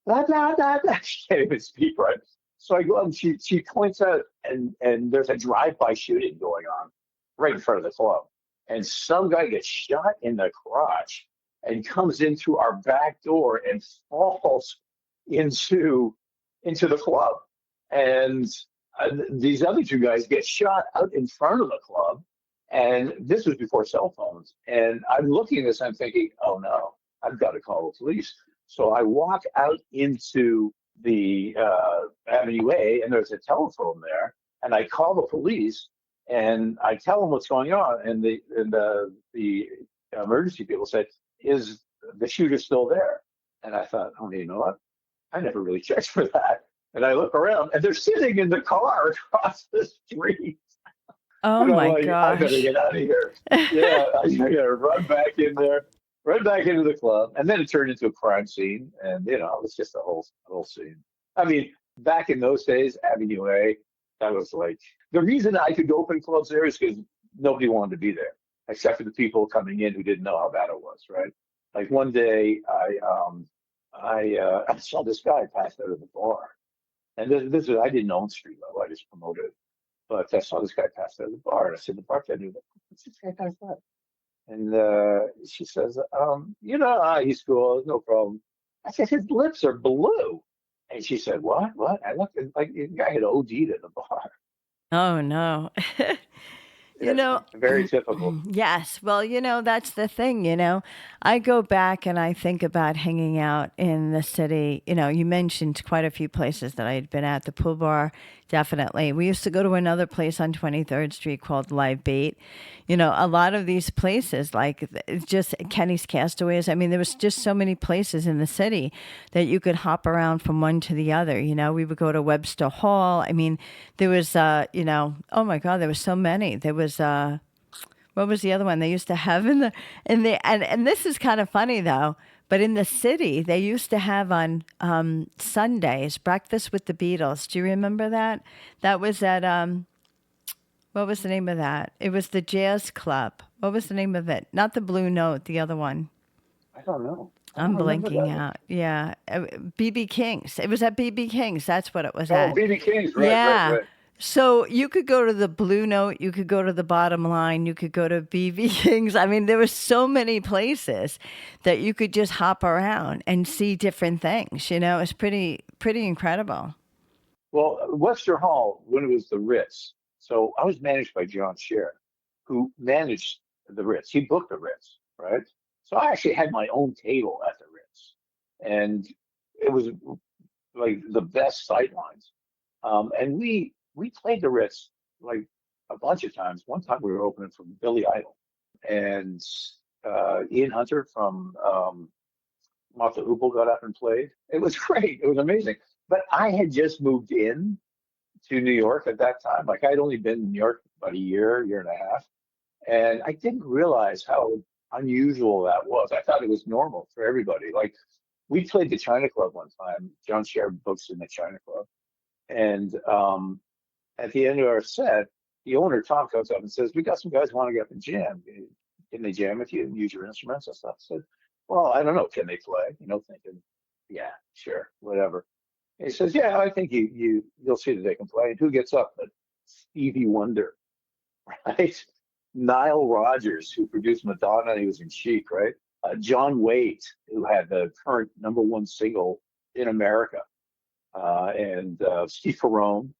da da da da. She can't even speak right. So I go up and she points out, and there's a drive-by shooting going on right in front of the club. and some guy gets shot in the crotch and comes in through our back door and falls into the club. And these other two guys get shot out in front of the club. And this was before cell phones. And I'm looking at this, I'm thinking, oh no, I've got to call the police. So I walk out into the Avenue A, and there's a telephone there. And I call the police, and I tell them what's going on. And the emergency people said, "Is the shooter still there?" And I thought, oh, you know what? I never really checked for that. And I look around, and they're sitting in the car across the street. Oh And I'm my like, I better gosh. get out of here. Yeah, I gotta run back in there, run back into the club, and then it turned into a crime scene, and it was just a whole scene. I mean, back in those days, Avenue A, that was like the reason I could open clubs there is because nobody wanted to be there, except for the people coming in who didn't know how bad it was, right? Like one day, I saw this guy pass out of the bar, and this is I didn't own street level, I just promoted it. But I saw this guy pass out of the bar, and I said, the bartender, what's this guy pass out? And she says, he's cool, no problem. I said, his lips are blue. And she said, what? What? I looked at like the guy had OD'd at the bar. Oh no. You Yeah, know, very typical. yes. Well, that's the thing, I go back and I think about hanging out in the city. You mentioned quite a few places that I had been at. The pool bar, definitely. We used to go to another place on 23rd Street called Live Bait. A lot of these places, like it's just Kenny's Castaways. I mean, there was just so many places in the city that you could hop around from one to the other. We would go to Webster Hall. I mean, there was, oh my God, there was so many. There was, what was the other one they used to have and this is kind of funny though, but in the city they used to have on Sundays breakfast with the Beatles. Do you remember that? That was at what was the name of that? It was the Jazz Club. What was the name of it? Not the Blue Note, the other one. I don't know. I I'm don't remember blanking that one. out. Yeah, BB King's. It was at BB King's. That's what it was Oh, at. BB King's, right, right, Yeah. right. So you could go to the Blue Note, you could go to the Bottom Line, you could go to BB King's. I mean, there were so many places that you could just hop around and see different things. It's pretty incredible. Well, Webster Hall, when it was the Ritz, so I was managed by John Scher, who managed the Ritz. He booked the Ritz, right? So I actually had my own table at the Ritz, and it was like the best sight lines. And we played the Ritz like a bunch of times. One time we were opening for Billy Idol, and Ian Hunter from Martha Hoople got up and played. It was great. It was amazing. But I had just moved in to New York at that time. Like I'd only been in New York about a year and a half, and I didn't realize how unusual that was. I thought it was normal for everybody. Like we played the China Club one time. John Scher books in the China Club, and at the end of our set, the owner Tom comes up and says, "We got some guys want to get up and jam. Can they jam with you and use your instruments and stuff?" I said, "Well, I don't know. Can they play?" Thinking, "Yeah, sure, whatever." He says, "Yeah, I think you'll see that they can play." And who gets up? But Stevie Wonder, right? Nile Rodgers, who produced Madonna, he was in Chic, right? John Waite, who had the current #1 single in America, and Steve Perrone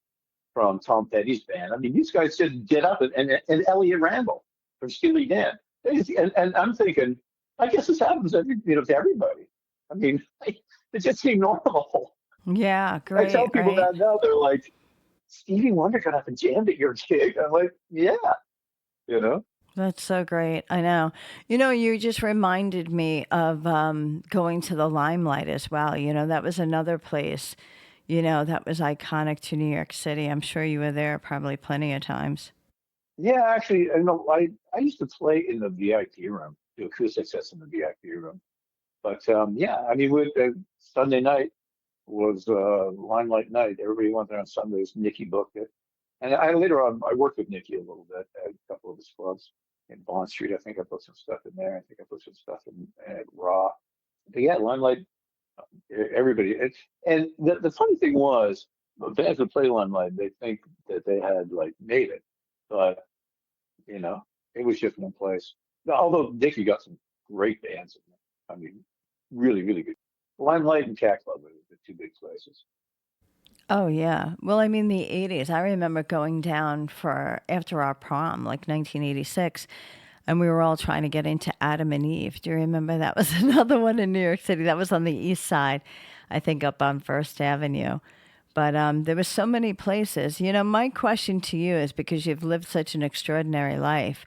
from Tom Petty's band. I mean, these guys just get up and Elliot Randall from Steely Dan. And I'm thinking, I guess this happens to everybody. I mean, it just seemed normal. Yeah, I tell great, people right? that now, they're like, Stevie Wonder got up and jammed at your gig. I'm like, yeah, you know? That's so great. I know. You just reminded me of going to the Limelight as well. That was another place, that was iconic to New York City. I'm sure you were there probably plenty of times. Yeah, actually, I used to play in the VIP room, do acoustic sets in the VIP room. But yeah, I mean, Sunday night was Limelight night. Everybody went there on Sundays. Nicky booked it. And later on, I worked with Nicky a little bit at a couple of his clubs in Bond Street. I think I put some stuff in there. I think I put some stuff in at Raw. But yeah, Limelight, everybody. And the funny thing was, bands that play Limelight, they think that they had like made it, but you know, It was just one place. Although Dickie got some great bands in there. I mean, really, really good. Limelight and Cat Club were the two big places. Oh yeah. Well, I mean the 80s. I remember going down for after our prom, like 1986, and we were all trying to get into Adam and Eve. Do you remember that was another one in New York City? That was on the east side, I think up on First Avenue. But there were so many places. You know, my question to you is because you've lived such an extraordinary life.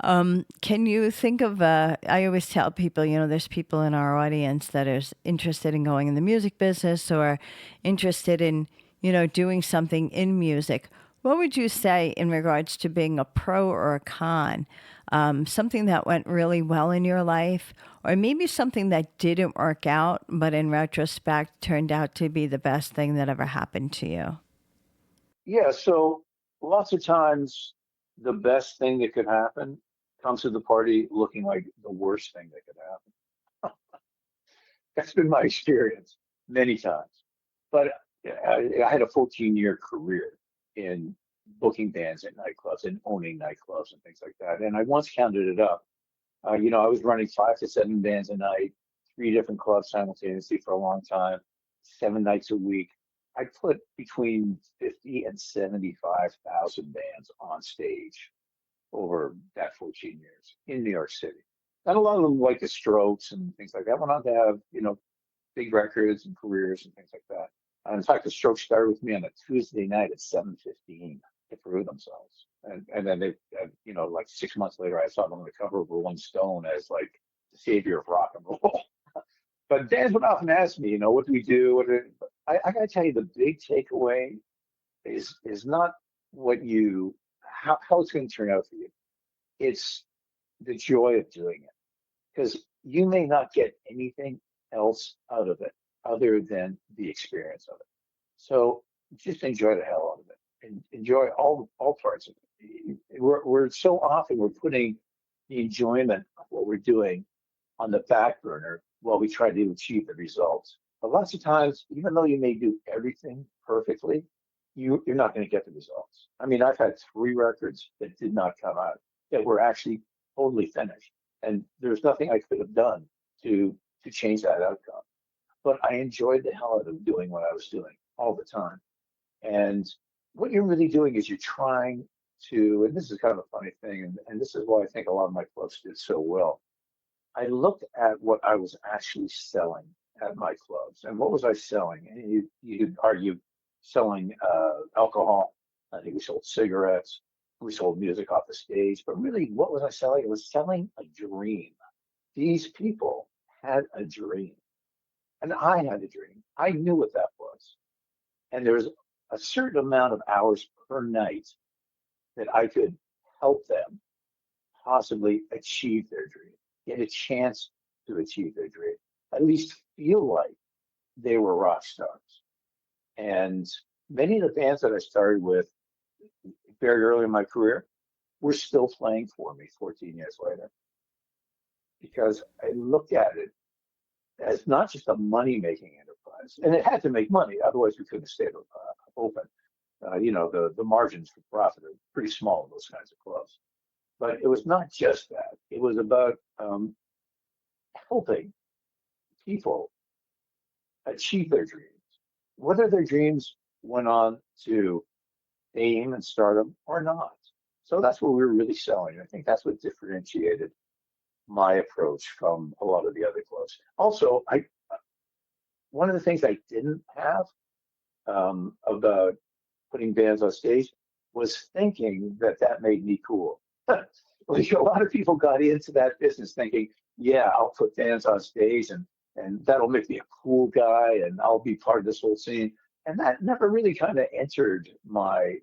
Can you think of, I always tell people, you know, there's people in our audience that is interested in going in the music business or interested in, you know, doing something in music. What would you say in regards to being a pro or a con? Something that went really well in your life, or maybe something that didn't work out, but in retrospect turned out to be the best thing that ever happened to you? Yeah, so lots of times the best thing that could happen comes to the party looking like the worst thing that could happen. That's been my experience many times. But I had a 14-year career in booking bands at nightclubs and owning nightclubs and things like that. And I once counted it up. I was running 5 to 7 bands a night, 3 different clubs simultaneously for a long time, 7 nights a week. I put between 50 and 75,000 bands on stage over that 14 years in New York City. And a lot of them, like the Strokes and things like that, went on to have, big records and careers and things like that. In fact, the Strokes started with me on a Tuesday night at 7:15 to prove themselves. And then they, like 6 months later, I saw them on the cover of Rolling Stone as like the savior of rock and roll. But bands would often ask me, what do we do? I got to tell you, the big takeaway is not how it's going to turn out for you. It's the joy of doing it, because you may not get anything else out of it other than the experience of it. So just enjoy the hell out of it and enjoy all parts of it. We're so often we're putting the enjoyment of what we're doing on the back burner while we try to achieve the results. But lots of times, even though you may do everything perfectly, you're not going to get the results. I mean, I've had 3 records that did not come out that were actually totally finished, and there's nothing I could have done to change that outcome. But I enjoyed the hell out of doing what I was doing all the time. And what you're really doing is you're trying to, and this is kind of a funny thing, and this is why I think a lot of my clubs did so well. I looked at what I was actually selling at my clubs, and what was I selling? And you'd argue selling alcohol. I think we sold cigarettes. We sold music off the stage. But really, what was I selling? It was selling a dream. These people had a dream, and I had a dream. I knew what that was. And there was a certain amount of hours per night that I could help them possibly achieve their dream, get a chance to achieve their dream, at least feel like they were rock stars. And many of the bands that I started with very early in my career were still playing for me 14 years later, because I looked at it as not just a money-making enterprise, and it had to make money, otherwise we couldn't have stayed open. The margins for profit are pretty small in those kinds of clubs. But it was not just that. It was about helping people achieve their dreams, whether their dreams went on to fame and stardom or not. So that's what we were really selling. I think that's what differentiated my approach from a lot of the other clubs. Also, one of the things I didn't have about putting bands on stage was thinking that made me cool. Like a lot of people got into that business thinking, yeah, I'll put bands on stage and that'll make me a cool guy and I'll be part of this whole scene. And that never really kind of entered my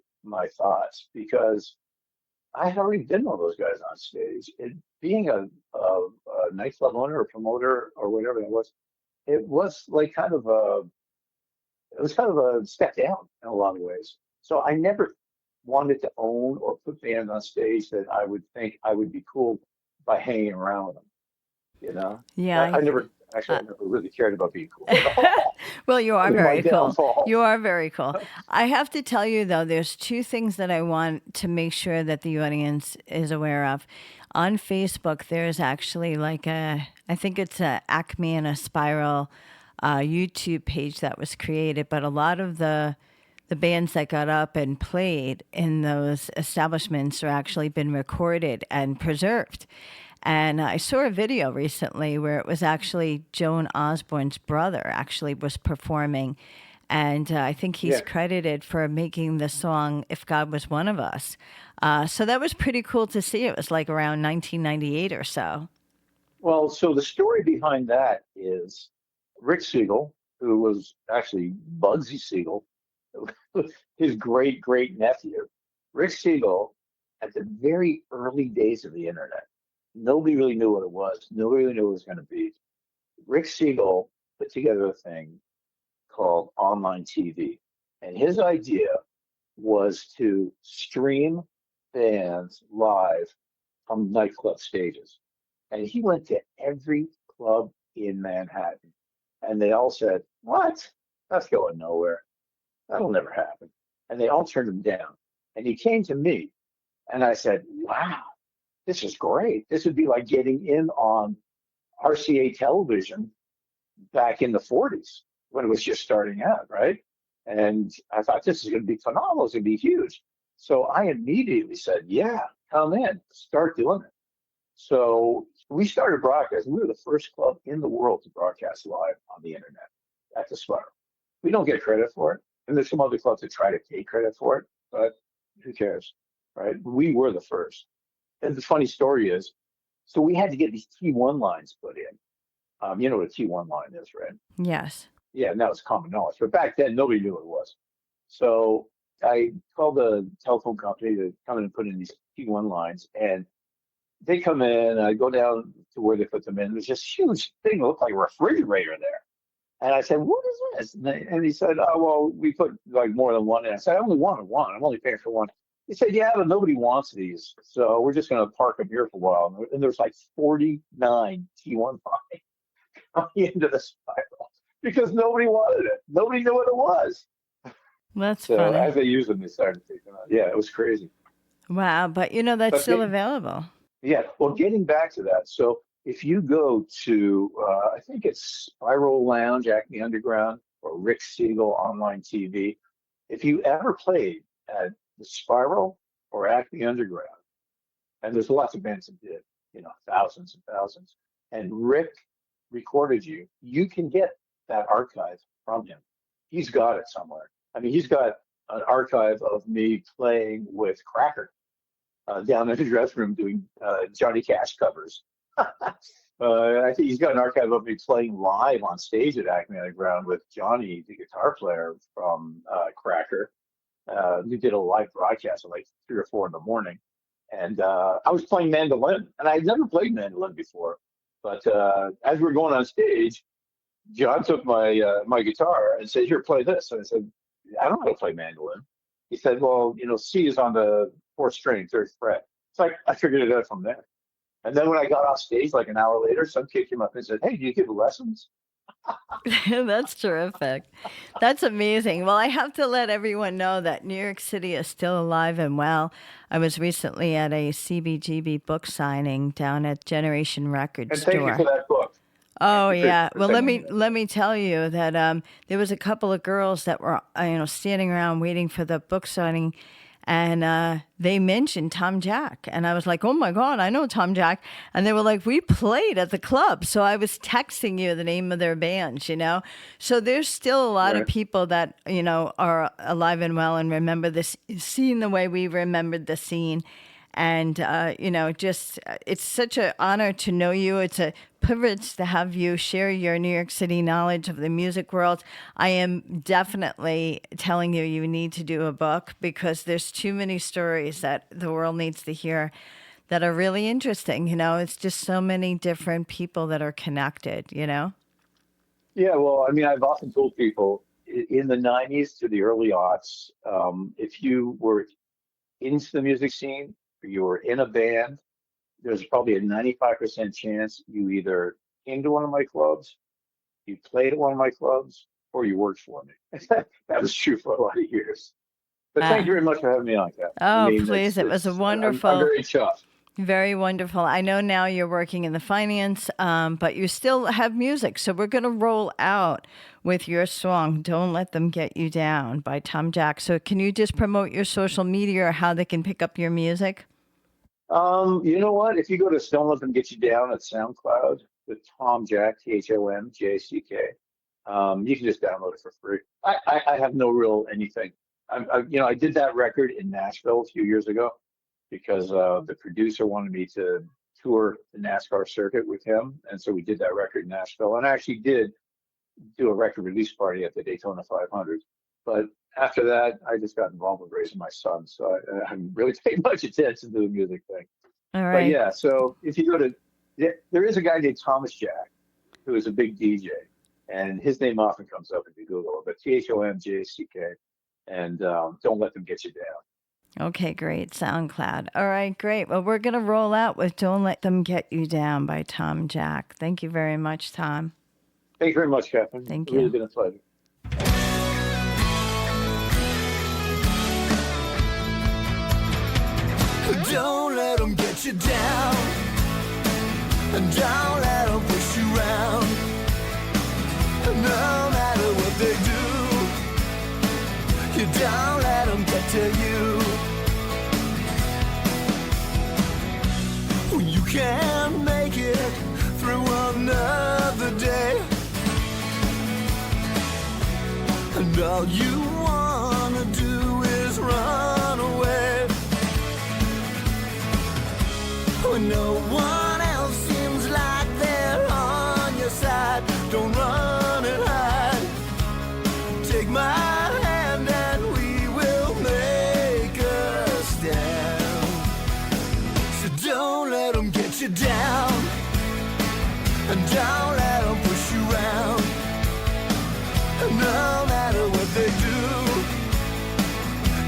thoughts, because I had already been one of those guys on stage. Being a nightclub owner or promoter or whatever it was kind of a step down in a lot of ways. So I never wanted to own or put bands on stage that I would think I would be cool by hanging around with them. Yeah, I never Actually, I never really cared about being cool at all. Well, you are That was my very cool. downfall. You are very cool. I have to tell you, though, there's two things that I want to make sure that the audience is aware of. On Facebook, there's actually like I think it's a Acme and a Spiral YouTube page that was created, but a lot of the bands that got up and played in those establishments are actually been recorded and preserved. And I saw a video recently where it was actually Joan Osborne's brother actually was performing. And I think he's Yeah. credited for making the song If God Was One of Us. So that was pretty cool to see. It was like around 1998 or so. Well, so the story behind that is Rick Siegel, who was actually Bugsy Siegel, his great nephew. Rick Siegel, at the very early days of the internet, nobody really knew what it was. Nobody really knew what it was going to be. Rick Siegel put together a thing called online TV. And his idea was to stream bands live from nightclub stages. And he went to every club in Manhattan. And they all said, "What? That's going nowhere. That'll never happen." And they all turned him down. And he came to me and I said, "Wow, this is great. This would be like getting in on RCA television back in the 40s when it was just starting out, right?" And I thought this is going to be phenomenal. It's going to be huge. So I immediately said, "Yeah, come in, start doing it." So we started broadcasting. We were the first club in the world to broadcast live on the internet at the Spiral. We don't get credit for it. And there's some other clubs that try to take credit for it, but who cares, right? We were the first. And the funny story is, so we had to get these T1 lines put in. You know what a T1 line is, right? Yes. Yeah, now it's common knowledge. But back then, nobody knew what it was. So I called the telephone company to come in and put in these T1 lines. And they come in, I go down to where they put them in. There's this huge thing that looked like a refrigerator there. And I said, "What is this?" And he said, "Oh, well, we put like more than one in." I said, "I only wanted one. I'm only paying for one." He said, "Yeah, but nobody wants these. So we're just going to park them here for a while." And there's like 49 T1 lines coming into the Spiral because nobody wanted it. Nobody knew what it was. That's So funny. as they used them, they started taking on. Yeah, it was crazy. Wow. But that's But still available. yeah, well, getting back to that, so if you go to, I think it's Spiral Lounge, Acme Underground, or Rick Siegel Online TV, if you ever played at the Spiral or Acme Underground, and there's lots of bands that did, thousands and thousands, and Rick recorded you, you can get that archive from him. He's got it somewhere. I mean, he's got an archive of me playing with Cracker down in the dressing room doing Johnny Cash covers. I think he's got an archive of me playing live on stage at Acme Underground with Johnny, the guitar player from Cracker. We did a live broadcast at like 3 or 4 in the morning. And I was playing mandolin, and I had never played mandolin before. But as we were going on stage, John took my guitar and said, "Here, play this." And I said, "I don't know how to play mandolin." He said, "Well, C is on the fourth string, third fret." It's like I figured it out from there. And then when I got off stage, like an hour later, some kid came up and said, "Hey, do you give lessons?" That's terrific. That's amazing. Well, I have to let everyone know that New York City is still alive and well. I was recently at a CBGB book signing down at Generation Record And thank you for Store. that book. Thank Oh you yeah. for Well, let sending me me that. let me tell you that there was a couple of girls that were standing around waiting for the book signing, and they mentioned Thom Jack, and I was like, "Oh my God, I know Thom Jack!" And they were like, "We played at the club," so I was texting you the name of their bands. So there's still a lot of Right. people that are alive and well and remember this scene the way we remembered the scene. And, just it's such an honor to know you. It's a privilege to have you share your New York City knowledge of the music world. I am definitely telling you, you need to do a book because there's too many stories that the world needs to hear that are really interesting. It's just so many different people that are connected. Yeah, well, I mean, I've often told people in the 90s to the early aughts, if you were into the music scene, or you were in a band, there's probably a 95% chance you either came to one of my clubs, you played at one of my clubs, or you worked for me. That was true for a lot of years. But thank you very much for having me on, Catherine. Oh, please. It was a wonderful. I'm very chuffed. Very wonderful. I know now you're working in the finance, but you still have music. So we're going to roll out with your song, Don't Let Them Get You Down by Thom Jack. So can you just promote your social media or how they can pick up your music? You know what? If you go to Don't Let Them Get You Down at SoundCloud with Thom Jack, THOMJACK, you can just download it for free. I have no real anything. I did that record in Nashville a few years ago because the producer wanted me to tour the NASCAR circuit with him, and so we did that record in Nashville. And I actually did do a record release party at the Daytona 500. But after that, I just got involved with raising my son, so I haven't really paid much attention to the music thing. All right. But yeah, so if you go to, there is a guy named Thomas Jack who is a big DJ, and his name often comes up if you Google it, but THOMJACK, and Don't Let Them Get You Down. Okay, great. SoundCloud. All right, great. Well, we're going to roll out with Don't Let Them Get You Down by Thom Jack. Thank you very much, Tom. Thank you very much, Catherine. Thank It's you. really been a pleasure. Don't let them get you down, and don't let them push you around. No matter what they do, you don't let them get to you. When you can't make it through another day, and all you wanna do is run away. When no one else seems like they're on your side, don't run and hide. Take my hand and we will make a stand. So don't let them get you down, and don't let them push you around. No matter what they do,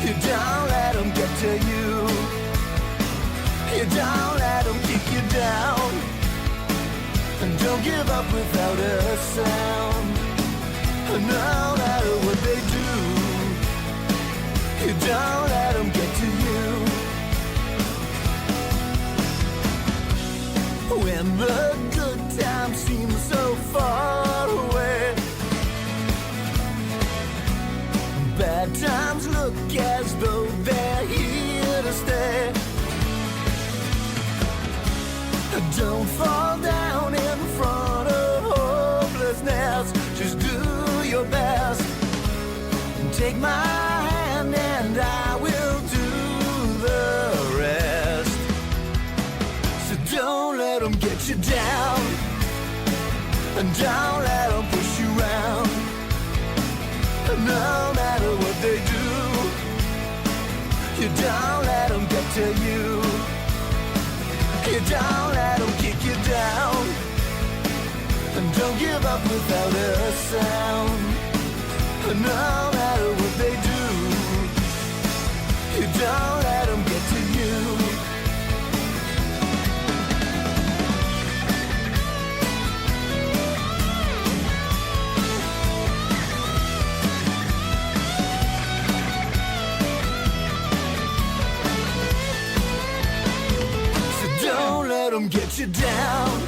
you don't let them get to you. You don't let them kick you down, and don't give up without a sound. No matter what they do, you don't let them get to you. When the good times seem so far away, bad times look as though they're here to stay. Don't fall down in front of hopelessness. Just do your best. Take my hand and I will do the rest. So don't let them get you down, and don't let them push you around. No matter what they do, you don't let them get to you. You don't let them kick you down, and don't give up without a sound. No matter what they do, you don't let them get to you. Don't let them get you down,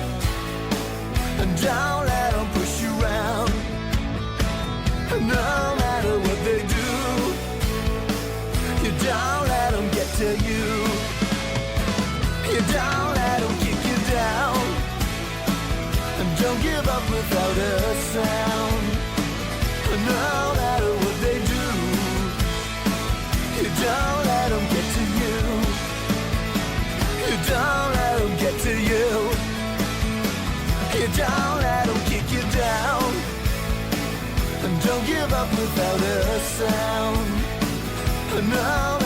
and don't let them push you around. No matter what they do, you don't let them get to you. You don't let them kick you down, and don't give up without a sound. No matter what they do, you don't let them get to you. You don't let them get to you. You don't let them kick you down, and don't give up without a sound. No